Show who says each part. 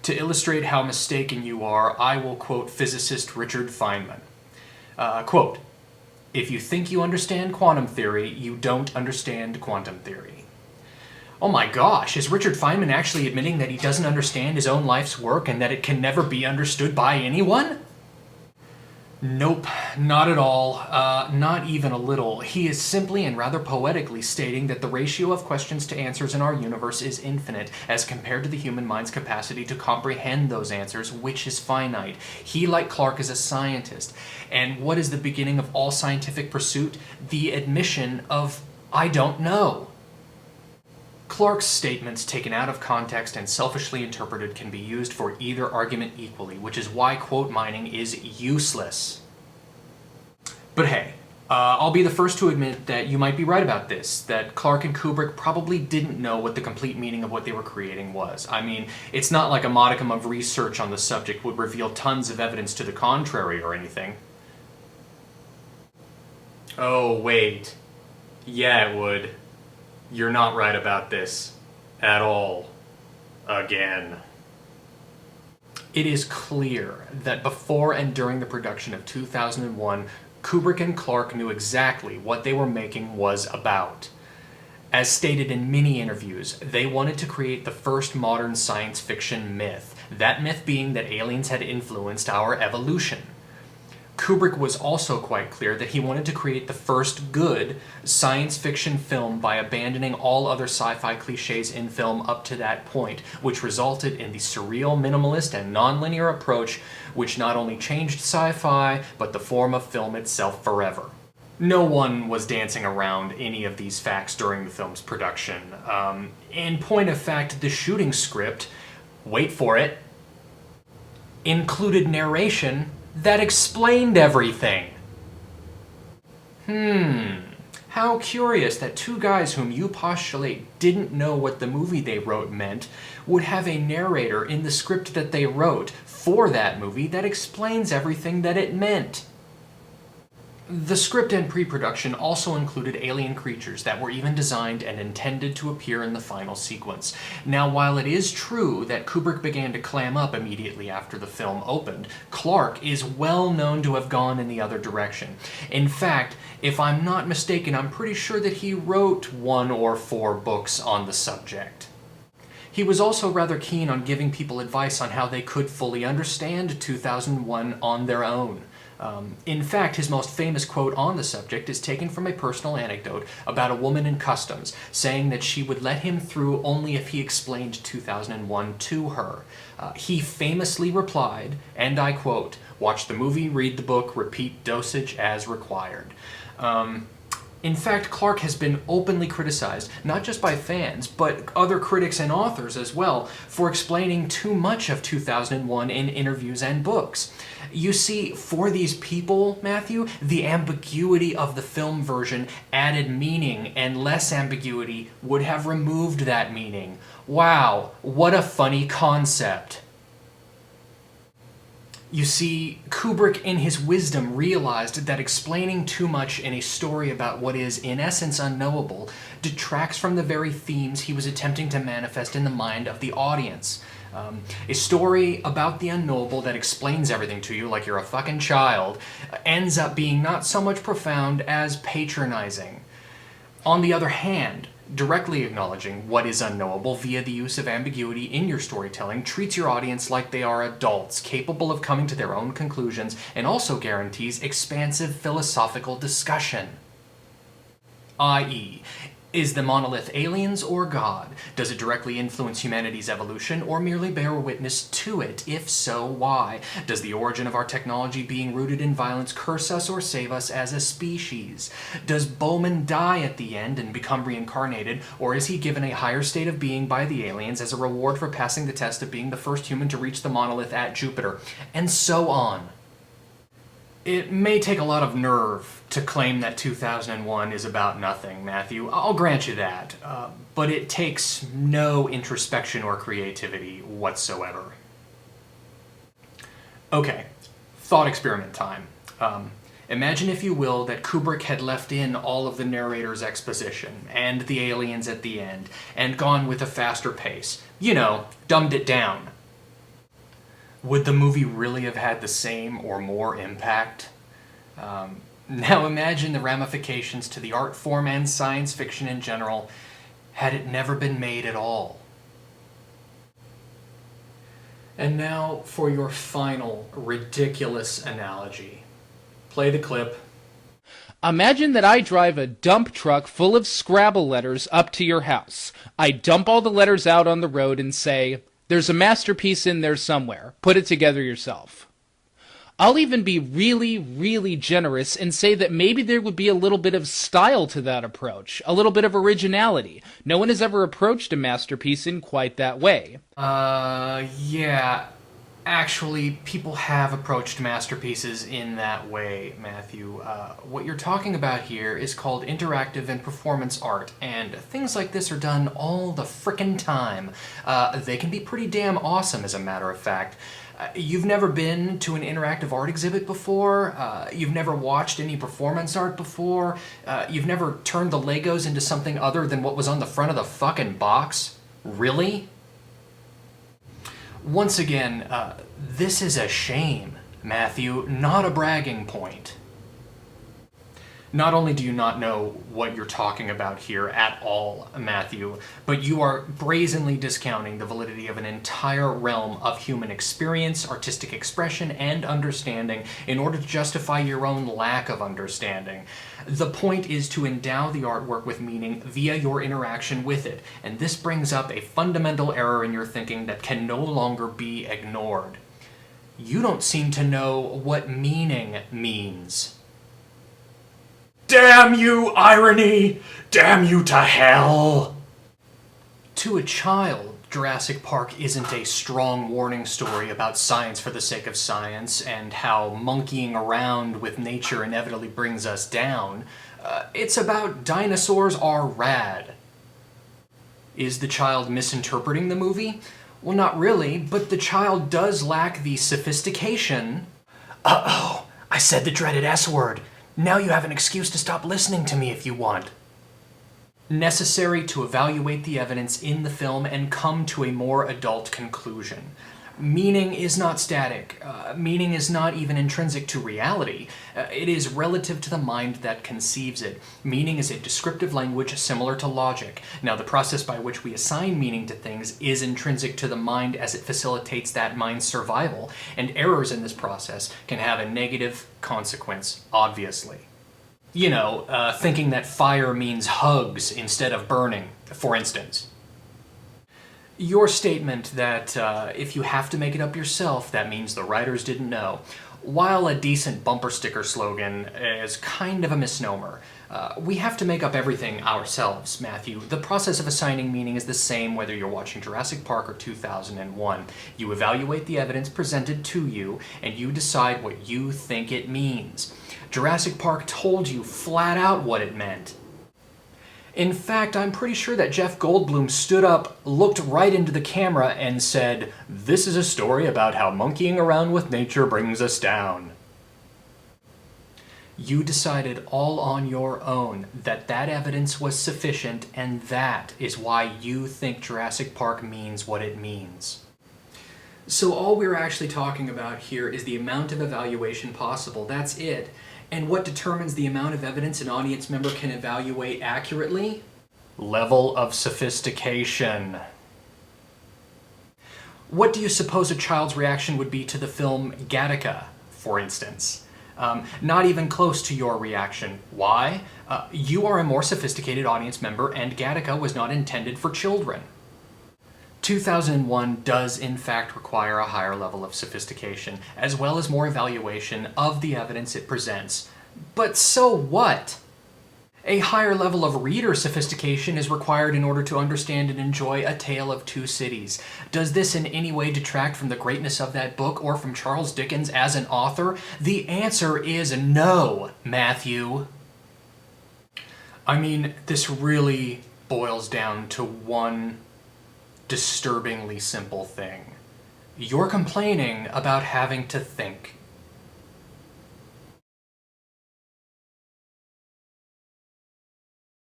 Speaker 1: To illustrate how mistaken you are, I will quote physicist Richard Feynman. Quote, "If you think you understand quantum theory, you don't understand quantum theory." Oh my gosh, is Richard Feynman actually admitting that he doesn't understand his own life's work and that it can never be understood by anyone? Nope, not at all, not even a little. He is simply and rather poetically stating that the ratio of questions to answers in our universe is infinite as compared to the human mind's capacity to comprehend those answers, which is finite. He, like Clarke, is a scientist. And what is the beginning of all scientific pursuit? The admission of, I don't know. Clarke's statements, taken out of context and selfishly interpreted, can be used for either argument equally, which is why quote mining is useless. But hey, I'll be the first to admit that you might be right about this, that Clarke and Kubrick probably didn't know what the complete meaning of what they were creating was. I mean, it's not like a modicum of research on the subject would reveal tons of evidence to the contrary or anything. Oh, wait. Yeah, it would. You're not right about this. At all. Again. It is clear that before and during the production of 2001, Kubrick and Clarke knew exactly what they were making was about. As stated in many interviews, they wanted to create the first modern science fiction myth, that myth being that aliens had influenced our evolution. Kubrick was also quite clear that he wanted to create the first good science fiction film by abandoning all other sci-fi cliches in film up to that point, which resulted in the surreal, minimalist, and non-linear approach which not only changed sci-fi, but the form of film itself forever. No one was dancing around any of these facts during the film's production. In point of fact, the shooting script, wait for it, included narration that explained everything. How curious that two guys whom you postulate didn't know what the movie they wrote meant would have a narrator in the script that they wrote for that movie that explains everything that it meant. The script and pre-production also included alien creatures that were even designed and intended to appear in the final sequence. Now, while it is true that Kubrick began to clam up immediately after the film opened, Clarke is well known to have gone in the other direction. In fact, if I'm not mistaken, I'm pretty sure that he wrote 1 or 4 books on the subject. He was also rather keen on giving people advice on how they could fully understand 2001 on their own. In fact, his most famous quote on the subject is taken from a personal anecdote about a woman in customs, saying that she would let him through only if he explained 2001 to her. He famously replied, and I quote, "Watch the movie, read the book, repeat dosage as required." In fact, Clarke has been openly criticized, not just by fans, but other critics and authors as well, for explaining too much of 2001 in interviews and books. You see, for these people, Matthew, the ambiguity of the film version added meaning, and less ambiguity would have removed that meaning. Wow, what a funny concept. You see, Kubrick in his wisdom realized that explaining too much in a story about what is, in essence, unknowable detracts from the very themes he was attempting to manifest in the mind of the audience. A story about the unknowable that explains everything to you like you're a fucking child ends up being not so much profound as patronizing. On the other hand, directly acknowledging what is unknowable via the use of ambiguity in your storytelling treats your audience like they are adults, capable of coming to their own conclusions, and also guarantees expansive philosophical discussion. i.e., is the monolith aliens or God? Does it directly influence humanity's evolution or merely bear witness to it? If so, why? Does the origin of our technology being rooted in violence curse us or save us as a species? Does Bowman die at the end and become reincarnated, or is he given a higher state of being by the aliens as a reward for passing the test of being the first human to reach the monolith at Jupiter? And so on. It may take a lot of nerve to claim that 2001 is about nothing, Matthew. I'll grant you that. But it takes no introspection or creativity whatsoever. Okay, thought experiment time. Imagine, if you will, that Kubrick had left in all of the narrator's exposition and the aliens at the end and gone with a faster pace. You know, dumbed it down. Would the movie really have had the same or more impact? Now imagine the ramifications to the art form and science fiction in general had it never been made at all. And now for your final ridiculous analogy. Play the clip.
Speaker 2: Imagine that I drive a dump truck full of Scrabble letters up to your house. I dump all the letters out on the road and say, "There's a masterpiece in there somewhere. Put it together yourself." I'll even be really, really generous and say that maybe there would be a little bit of style to that approach, a little bit of originality. No one has ever approached a masterpiece in quite that way.
Speaker 1: Yeah. Actually, people have approached masterpieces in that way, Matthew. What you're talking about here is called interactive and performance art, and things like this are done all the frickin' time. They can be pretty damn awesome, as a matter of fact. You've never been to an interactive art exhibit before? You've never watched any performance art before? You've never turned the Legos into something other than what was on the front of the fucking box? Really? Once again, this is a shame, Matthew, not a bragging point. Not only do you not know what you're talking about here at all, Matthew, but you are brazenly discounting the validity of an entire realm of human experience, artistic expression, and understanding in order to justify your own lack of understanding. The point is to endow the artwork with meaning via your interaction with it, and this brings up a fundamental error in your thinking that can no longer be ignored. You don't seem to know what meaning means. Damn you, irony! Damn you to hell! To a child, Jurassic Park isn't a strong warning story about science for the sake of science and how monkeying around with nature inevitably brings us down. It's about dinosaurs are rad. Is the child misinterpreting the movie? Well, not really, but the child does lack the sophistication. Uh-oh, I said the dreaded S word. Now you have an excuse to stop listening to me if you want. Necessary to evaluate the evidence in the film and come to a more adult conclusion. Meaning is not static. Meaning is not even intrinsic to reality. It is relative to the mind that conceives it. Meaning is a descriptive language similar to logic. Now, the process by which we assign meaning to things is intrinsic to the mind as it facilitates that mind's survival, and errors in this process can have a negative consequence, obviously. You know, thinking that fire means hugs instead of burning, for instance. Your statement that if you have to make it up yourself, that means the writers didn't know, while a decent bumper sticker slogan, is kind of a misnomer. We have to make up everything ourselves, Matthew. The process of assigning meaning is the same whether you're watching Jurassic Park or 2001. You evaluate the evidence presented to you, and you decide what you think it means. Jurassic Park told you flat out what it meant. In fact, I'm pretty sure that Jeff Goldblum stood up, looked right into the camera, and said, "This is a story about how monkeying around with nature brings us down." You decided all on your own that that evidence was sufficient, and that is why you think Jurassic Park means what it means. So all we're actually talking about here is the amount of evaluation possible. That's it. And what determines the amount of evidence an audience member can evaluate accurately? Level of sophistication. What do you suppose a child's reaction would be to the film Gattaca, for instance? Not even close to your reaction. Why? You are a more sophisticated audience member, and Gattaca was not intended for children. 2001 does in fact require a higher level of sophistication, as well as more evaluation of the evidence it presents. But so what? A higher level of reader sophistication is required in order to understand and enjoy A Tale of Two Cities. Does this in any way detract from the greatness of that book or from Charles Dickens as an author? The answer is no, Matthew. I mean, this really boils down to one disturbingly simple thing. You're complaining about having to think.